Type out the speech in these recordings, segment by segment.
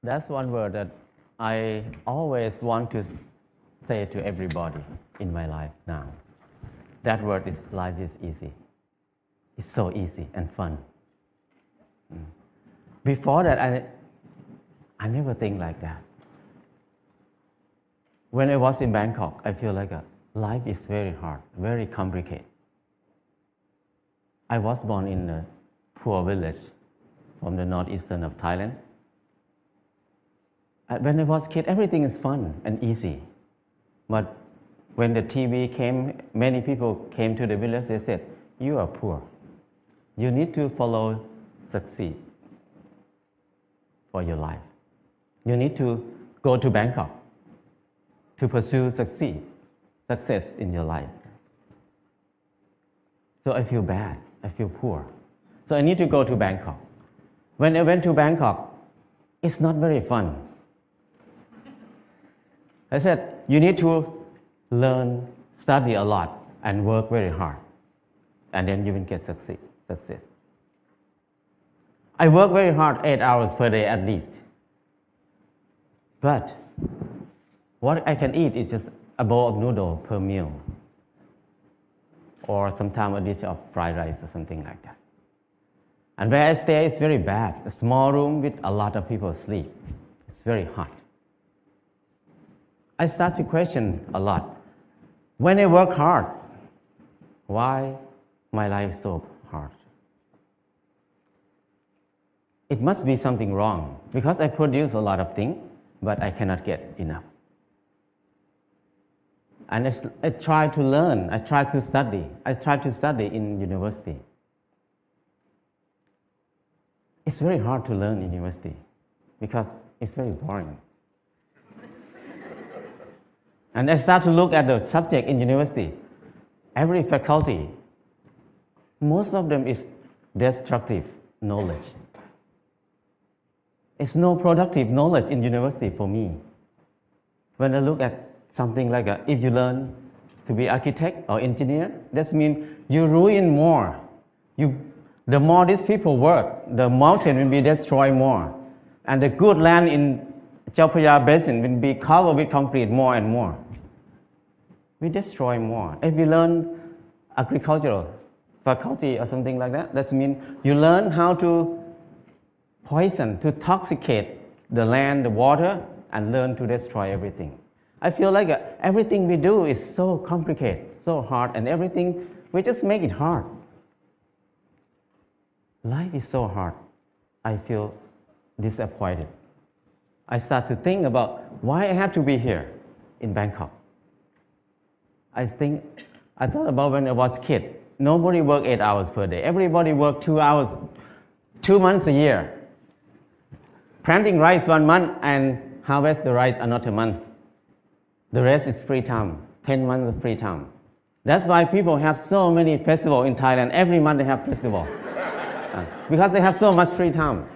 That's one word that I always want to say to everybody in my life now. That word is life is easy. It's so easy and fun. Before that, I never think like that. When I was in Bangkok, I feel like life is very hard, very complicated. I was born in a poor village from the northeastern of Thailand. When I was a kid, everything is fun and easy. But when the TV came, many people came to the village, they said, you are poor. You need to follow succeed for your life. You need to go to Bangkok to pursue success in your life. So I feel bad, I feel poor. So I need to go to Bangkok. When I went to Bangkok, it's not very fun. I said, you need to learn, study a lot, and work very hard. And then you will get success. I work very hard, 8 hours per day at least. But what I can eat is just a bowl of noodle per meal. Or sometimes a dish of fried rice or something like that. And where I stay is very bad. A small room with a lot of people sleep. It's very hot. I start to question a lot. When I work hard, why my life is so hard? It must be something wrong because I produce a lot of things, but I cannot get enough. And I try to learn, I try to study. I try to study in university. It's very hard to learn in university because it's very boring. And I start to look at the subject in university. Every faculty, most of them is destructive knowledge. It's no productive knowledge in university for me. When I look at something like if you learn to be architect or engineer, that means you ruin more. The more these people work, the mountain will be destroyed more. And the good land in Chao Phraya Basin will be covered with concrete more and more. We destroy more. If you learn agricultural faculty or something like that, that means you learn how to poison, to toxicate the land, the water, and learn to destroy everything. I feel like everything we do is so complicated, so hard, and everything, we just make it hard. Life is so hard. I feel disappointed. I start to think about why I have to be here in Bangkok. I thought about when I was a kid. Nobody worked 8 hours per day. Everybody worked 2 hours, 2 months a year. Planting rice 1 month and harvest the rice another month. The rest is free time, 10 months of free time. That's why people have so many festivals in Thailand. Every month they have festival. Because they have so much free time.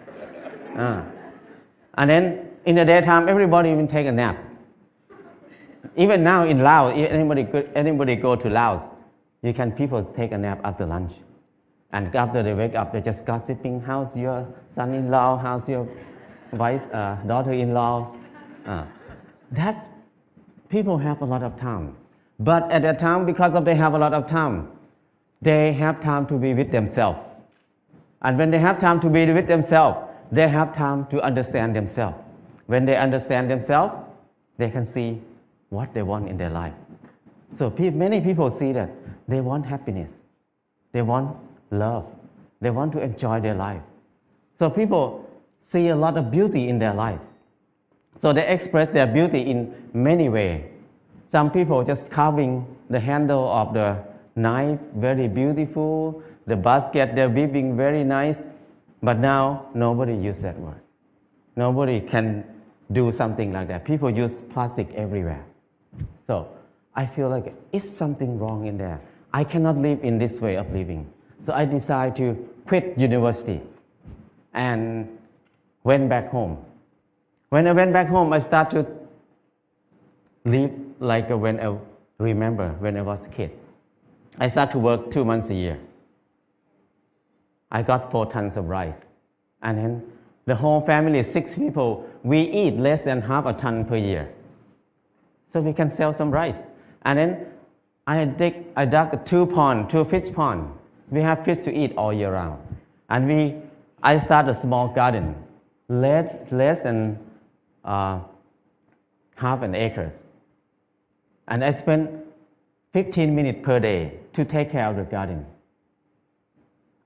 And then in the daytime, everybody will take a nap. Even now in Laos, if anybody go to Laos, people take a nap after lunch. And after they wake up, they're just gossiping, how's your son-in-law, how's your daughter-in-law. People have a lot of time. But at that time, because they have a lot of time, they have time to be with themselves. And when they have time to be with themselves, they have time to understand themselves. When they understand themselves, they can see what they want in their life. So many people see that they want happiness, they want love, they want to enjoy their life. So people see a lot of beauty in their life. So they express their beauty in many ways. Some people just carving the handle of the knife, very beautiful. The basket, they're weaving very nice. But now, nobody uses that word. Nobody can do something like that. People use plastic everywhere. So I feel like it's something wrong in there. I cannot live in this way of living. So I decided to quit university and went back home. When I went back home, I started to live like when I remember when I was a kid. I started to work 2 months a year. I got 4 tons of rice. And then The whole family, 6 people, we eat less than half a ton per year. So we can sell some rice. And then I dug 2 fish pond. We have fish to eat all year round. And I started a small garden, less than half an acre. And I spent 15 minutes per day to take care of the garden.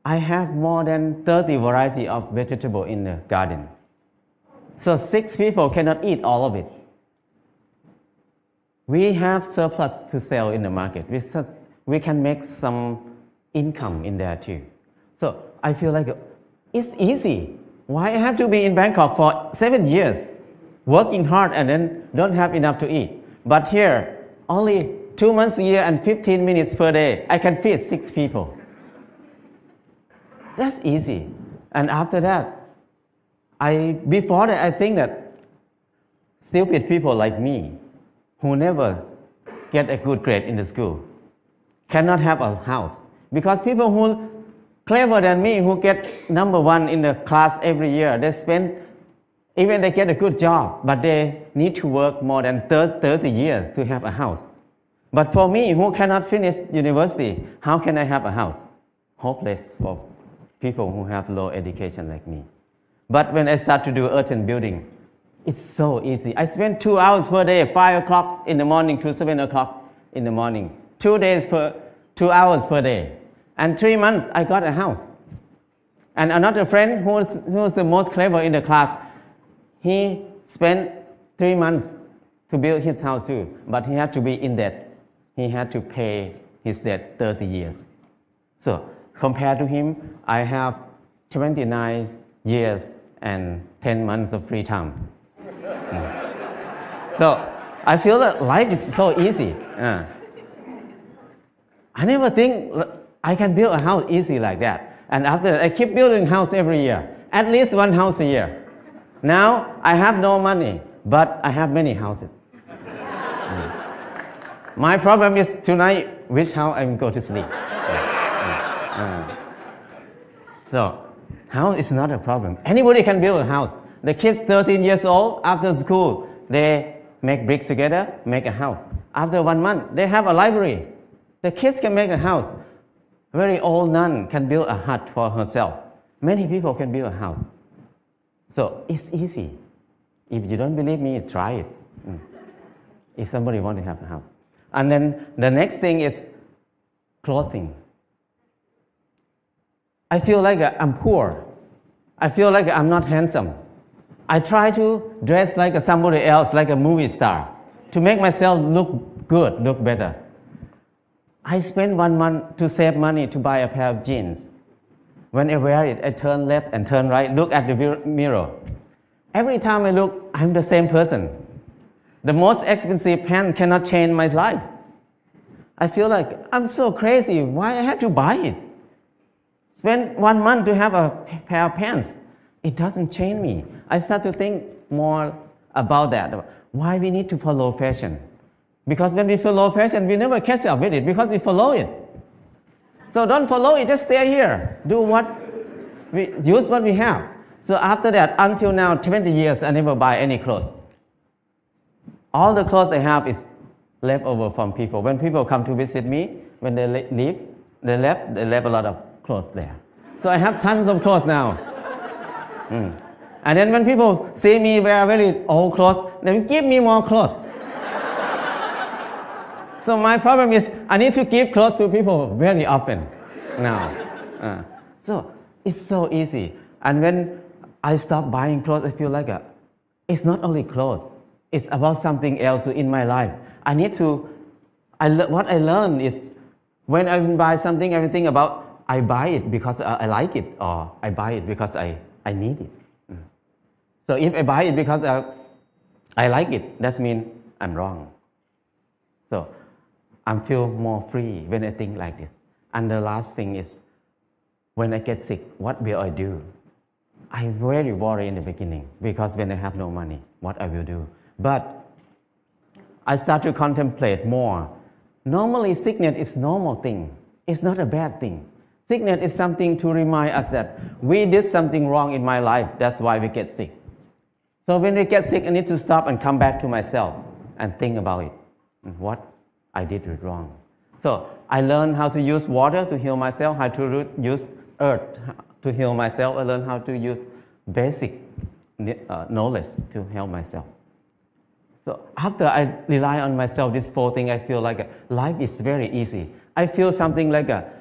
I have more than 30 varieties of vegetables in the garden. So 6 people cannot eat all of it. We have surplus to sell in the market. We can make some income in there too. So I feel like it's easy. Why I have to be in Bangkok for 7 years, working hard and then don't have enough to eat? But here, only 2 months a year and 15 minutes per day, I can feed 6 people. That's easy. And after that, before that, I think that stupid people like me, who never get a good grade in the school, cannot have a house. Because people who clever than me, who get number 1 in the class every year, even they get a good job, but they need to work more than 30 years to have a house. But for me, who cannot finish university, how can I have a house? Hopeless for people who have low education like me. But when I start to do earth and building, it's so easy. I spend 2 hours per day, 5 o'clock in the morning to 7 o'clock in the morning. 2 hours per day. And 3 months, I got a house. And another friend who's the most clever in the class, he spent 3 months to build his house too, but he had to be in debt. He had to pay his debt 30 years. So compared to him, I have 29 years and 10 months of free time. So I feel that life is so easy. I never think I can build a house easy like that. And after that, I keep building house every year, at least 1 house a year. Now I have no money, but I have many houses. My problem is tonight, which house I'm going to sleep. So house is not a problem. Anybody can build a house. The kids 13 years old, after school, they make bricks together, make a house. After 1 month, they have a library. The kids can make a house. Very old nun can build a hut for herself. Many people can build a house. So it's easy. If you don't believe me, try it. If somebody wants to have a house. And then the next thing is clothing. I feel like I'm poor. I feel like I'm not handsome. I try to dress like somebody else, like a movie star, to make myself look good, look better. I spend 1 month to save money to buy a pair of jeans. When I wear it, I turn left and turn right, look at the mirror. Every time I look, I'm the same person. The most expensive pants cannot change my life. I feel like I'm so crazy. Why I have to buy it? Spend 1 month to have a pair of pants. It doesn't change me. I start to think more about that. Why we need to follow fashion? Because when we follow fashion, we never catch up with it because we follow it. So don't follow it, just stay here. Use what we have. So after that, until now, 20 years, I never buy any clothes. All the clothes I have is left over from people. When people come to visit me, when they leave, they left a lot of clothes there. So I have tons of clothes now. And then when people see me wear very old clothes, they give me more clothes. So my problem is I need to give clothes to people very often now. So it's so easy. And when I stop buying clothes, I feel like it's not only clothes. It's about something else in my life. What I learned is when I buy something, everything about I buy it because I like it, or I buy it because I need it. So if I buy it because I like it, that means I'm wrong. So I feel more free when I think like this. And the last thing is, when I get sick, what will I do? I'm very worried in the beginning because when I have no money, what I will do. But I start to contemplate more. Normally, sickness is a normal thing. It's not a bad thing. Sickness is something to remind us that we did something wrong in my life. That's why we get sick. So when we get sick, I need to stop and come back to myself and think about it and what I did wrong. So I learned how to use water to heal myself, how to use earth to heal myself. I learned how to use basic knowledge to help myself. So after I rely on myself, this 4 things, I feel like life is very easy. I feel something like a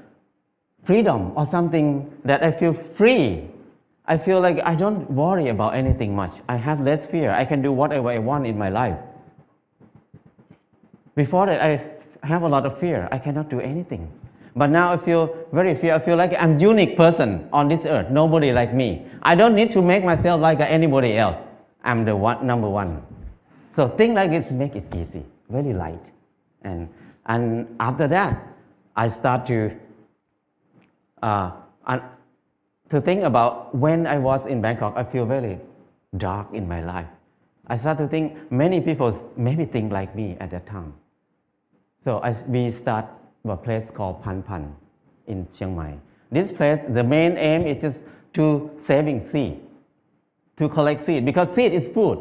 freedom or something that I feel free. I feel like I don't worry about anything much. I have less fear. I can do whatever I want in my life. Before that, I have a lot of fear. I cannot do anything. But now I feel very fear. I feel like I'm a unique person on this earth. Nobody like me. I don't need to make myself like anybody else. I'm the number one. So things like this make it easy, very light. And after that, I start to think about when I was in Bangkok, I feel very dark in my life. I start to think many people maybe think like me at that time. So we start a place called Pan Pan in Chiang Mai. This place, the main aim is just to saving seed, to collect seed, because seed is food.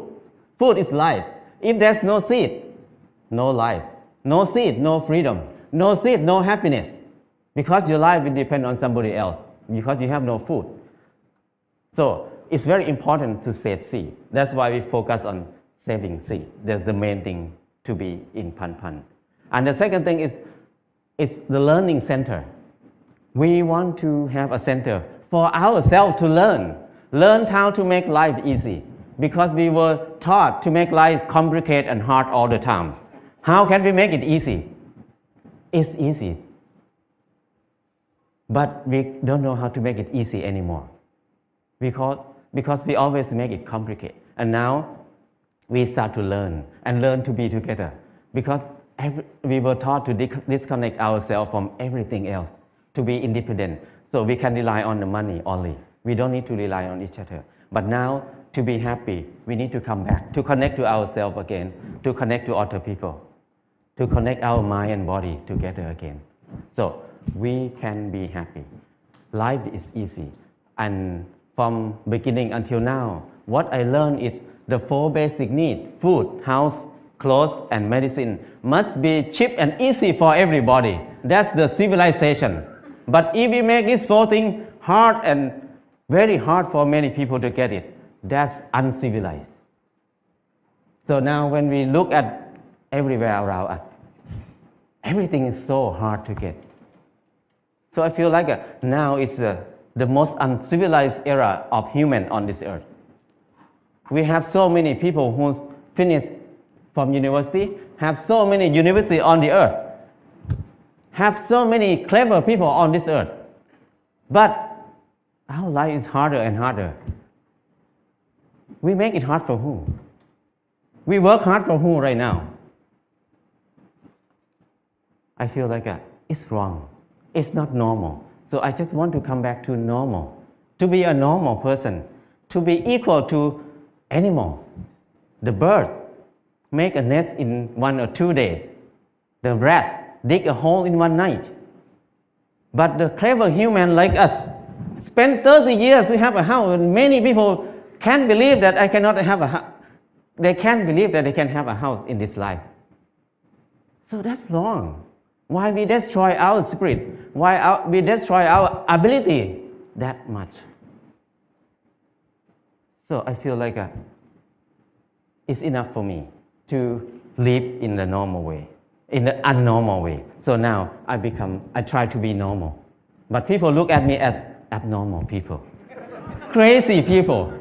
Food is life. If there's no seed, no life. No seed, no freedom. No seed, no happiness. Because your life will depend on somebody else, because you have no food. So it's very important to save seed. That's why we focus on saving seed. That's the main thing to be in Pan Pan. And the second thing is the learning center. We want to have a center for ourselves to learn how to make life easy, because we were taught to make life complicated and hard all the time. How can we make it easy? It's easy, but we don't know how to make it easy anymore, because we always make it complicated. And now we start to learn to be together, because we were taught to disconnect ourselves from everything else, to be independent, so we can rely on the money only. We don't need to rely on each other. But now, to be happy, we need to come back, to connect to ourselves again, to connect to other people, to connect our mind and body together again. So we can be happy. Life is easy. And from beginning until now, what I learned is the 4 basic needs, food, house, clothes, and medicine, must be cheap and easy for everybody. That's the civilization. But if we make these 4 things hard and very hard for many people to get it, that's uncivilized. So now when we look at everywhere around us, everything is so hard to get. So I feel like now is the most uncivilized era of human on this earth. We have so many people who finish from university, have so many universities on the earth, have so many clever people on this earth. But our life is harder and harder. We make it hard for who? We work hard for who right now? I feel like it's wrong. It's not normal. So I just want to come back to normal, to be a normal person, to be equal to animals. The bird make a nest in 1 or 2 days. The rat dig a hole in 1 night. But the clever human like us spend 30 years to have a house. And many people can't believe that I cannot have a house. They can't believe that they can have a house in this life. So that's wrong. Why we destroy our spirit? Why we destroy our ability that much? So I feel like it's enough for me to live in the normal way, in the abnormal way. So now I try to be normal. But people look at me as abnormal people, crazy people.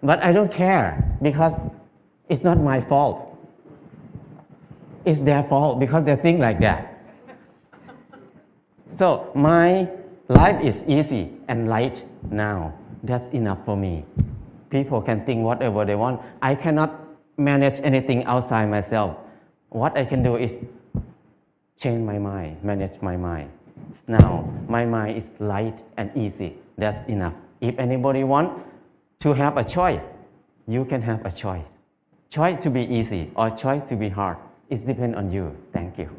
But I don't care, because it's not my fault. It's their fault, because they think like that. So my life is easy and light now. That's enough for me. People can think whatever they want. I cannot manage anything outside myself. What I can do is change my mind, manage my mind. Now my mind is light and easy. That's enough. If anybody wants to have a choice, you can have a choice. Choice to be easy or choice to be hard. It depends on you. Thank you.